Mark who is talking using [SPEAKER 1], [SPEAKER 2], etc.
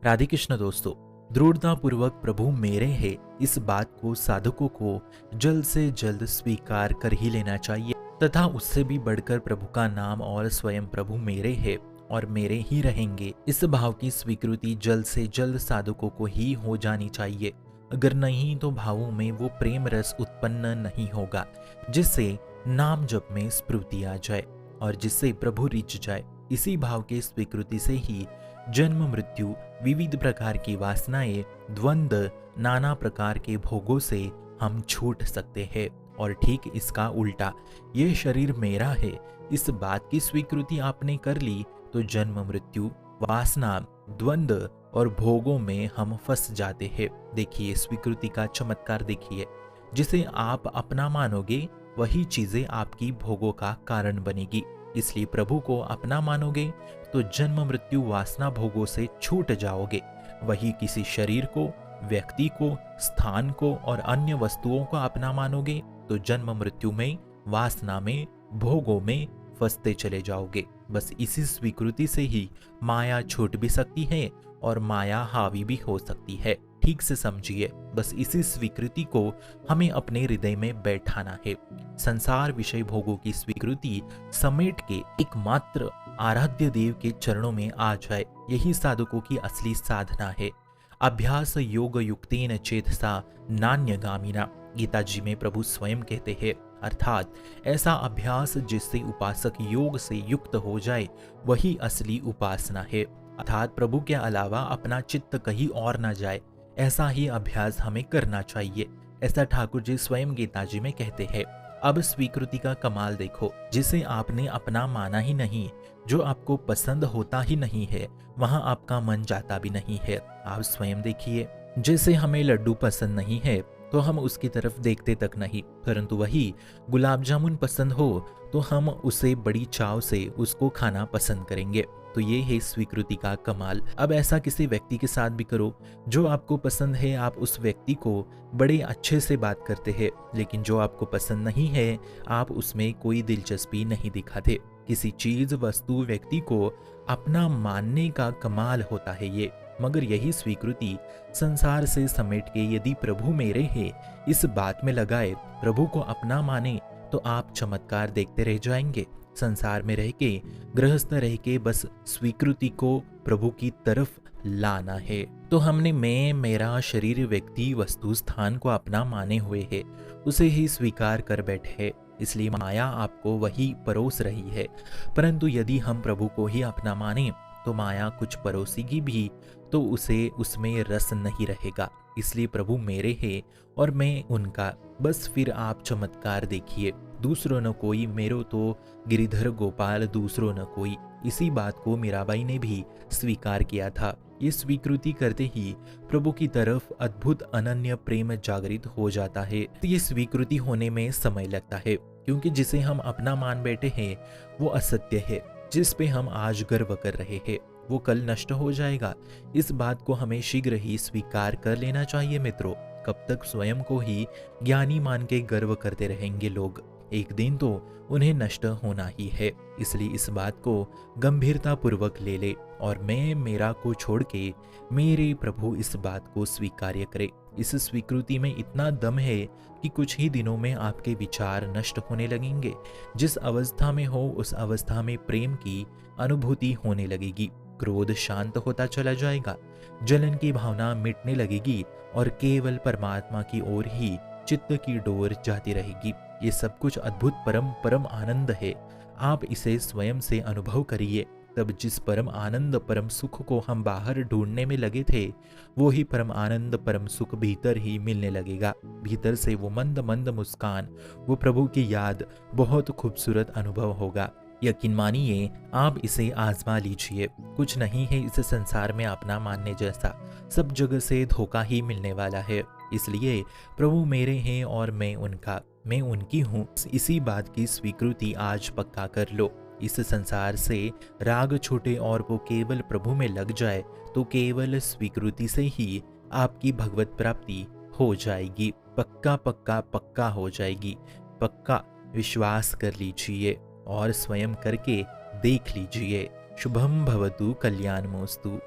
[SPEAKER 1] राधे कृष्ण दोस्तों। दृढ़ता पूर्वक प्रभु मेरे है, इस बात को साधकों को जल्द से जल्द स्वीकार कर ही लेना चाहिए तथा उससे भी बढ़कर प्रभु का नाम और स्वयं प्रभु मेरे है और मेरे ही रहेंगे, इस भाव की स्वीकृति जल्द से जल्द साधकों को ही हो जानी चाहिए। अगर नहीं तो भावों में वो प्रेम रस उत्पन्न नहीं होगा जिससे नाम जप में स्फूर्ति आ जाए और जिससे प्रभु रिझ जाए। इसी भाव के स्वीकृति से ही जन्म मृत्यु, विविध प्रकार की वासनाएं, द्वंद्व, नाना प्रकार के भोगों से हम छूट सकते हैं। और ठीक इसका उल्टा, ये शरीर मेरा है, इस बात की स्वीकृति आपने कर ली तो जन्म मृत्यु, वासना, द्वंद्व और भोगों में हम फंस जाते हैं। देखिए स्वीकृति का चमत्कार देखिए। जिसे आप अपना मानोगे वही चीजें आपकी भोगों का कारण बनेगी। इसलिए प्रभु को अपना मानोगे तो जन्म मृत्यु वासना भोगों से छूट जाओगे। वही किसी शरीर को, व्यक्ति को, स्थान को और अन्य वस्तुओं को अपना मानोगे तो जन्म मृत्यु में, वासना में, भोगों में फंसते चले जाओगे। बस इसी स्वीकृति से ही माया छूट भी सकती है और माया हावी भी हो सकती है। ठीक से समझिए, बस इसी स्वीकृति को हमें अपने हृदय में बैठाना है। संसार विषय भोगों की स्वीकृति समेट के एकमात्र आराध्य देव के चरणों में आ जाए, यही साधकों की असली साधना है। अभ्यास योग युक्तेन चेतसा नान्यगामिना, गीता जी में प्रभु स्वयं कहते हैं। अर्थात ऐसा अभ्यास जिससे उपासक योग से युक्त हो जाए वही असली उपासना है। अर्थात प्रभु के अलावा अपना चित्त कहीं और न जाए, ऐसा ही अभ्यास हमें करना चाहिए। ऐसा ठाकुर जी स्वयं गीता जी में कहते हैं। अब स्वीकृति का कमाल देखो। जिसे आपने अपना माना ही नहीं, जो आपको पसंद होता ही नहीं है, वहां आपका मन जाता भी नहीं है। आप स्वयं देखिए, जैसे हमें लड्डू पसंद नहीं है तो हम उसकी तरफ देखते तक नहीं, परंतु वही गुलाब जामुन पसंद हो तो हम उसे बड़ी चाव से उसको खाना पसंद करेंगे। तो ये है स्वीकृति का कमाल। अब ऐसा किसी व्यक्ति के साथ भी करो, जो आपको पसंद है आप उस व्यक्ति को बड़े अच्छे से बात करते हैं, लेकिन जो आपको पसंद नहीं है आप उसमें कोई दिलचस्पी नहीं दिखाते। किसी चीज, वस्तु, व्यक्ति को अपना मानने का कमाल होता है ये। मगर यही स्वीकृति संसार से समेट के यदि प्रभु मेरे है इस बात में लगाए, प्रभु को अपना माने, तो आप चमत्कार देखते रह जाएंगे। संसार में रह के, गृहस्थ रह के बस स्वीकृति को प्रभु की तरफ लाना है। तो हमने मैं, मेरा, शरीर, व्यक्ति, वस्तु, स्थान को अपना माने हुए है, उसे ही स्वीकार कर बैठे है। इसलिए माया आपको वही परोस रही है। परंतु यदि हम प्रभु को ही अपना माने तो माया कुछ परोसेगी भी तो उसे उसमें रस नहीं रहेगा। इसलिए प्रभु मेरे है और मैं उनका। बस फिर आप चमत्कार देखिए। दूसरों न कोई, मेरो तो गिरिधर गोपाल दूसरों न कोई। इसी बात को मीराबाई ने भी स्वीकार किया था। ये स्वीकृति करते ही प्रभु की तरफ अद्भुत अनन्य प्रेम जागृत हो जाता है। ये स्वीकृति होने में समय लगता है, क्योंकि जिसे हम अपना मान बैठे हैं वो असत्य है। जिस पे हम आज गर्व कर रहे हैं वो कल नष्ट हो जाएगा। इस बात को हमें शीघ्र ही स्वीकार कर लेना चाहिए मित्रों। कब तक स्वयं को ही ज्ञानी मान के गर्व करते रहेंगे लोग? एक दिन तो उन्हें नष्ट होना ही है। इसलिए इस बात को गंभीरता पूर्वक ले ले और मैं मेरा को छोड़ के मेरे प्रभु इस बात को स्वीकार्य करे। इस स्वीकृति में इतना दम है कि कुछ ही दिनों में आपके विचार नष्ट होने लगेंगे। जिस अवस्था में हो उस अवस्था में प्रेम की अनुभूति होने लगेगी। क्रोध शांत होता चला जाएगा, जलन की भावना मिटने लगेगी और केवल परमात्मा की ओर ही चित्त की डोर जाती रहेगी। ये सब कुछ अद्भुत परम परम आनंद है। आप इसे स्वयं से अनुभव करिए। तब जिस परम आनंद, परम सुख को हम बाहर ढूंढने में लगे थे, वो ही परम आनंद, परम सुख भीतर ही मिलने लगेगा। भीतर से वो मंद मंद मुस्कान, वो प्रभु की याद, बहुत खूबसूरत अनुभव होगा। यकीन मानिए, आप इसे आजमा लीजिए। कुछ नहीं है इस संसार में अपना मानने जैसा। सब जगह से धोखा ही मिलने वाला है। इसलिए प्रभु मेरे हैं और मैं उनका, मैं उनकी हूँ, इसी बात की स्वीकृति आज पक्का कर लो। इस संसार से राग छूटे और वो केवल प्रभु में लग जाए तो केवल स्वीकृति से ही आपकी भगवत प्राप्ति हो जाएगी। पक्का पक्का पक्का हो जाएगी। पक्का विश्वास कर लीजिए और स्वयं करके देख लीजिए। शुभम भवतु कल्याणमोस्तु।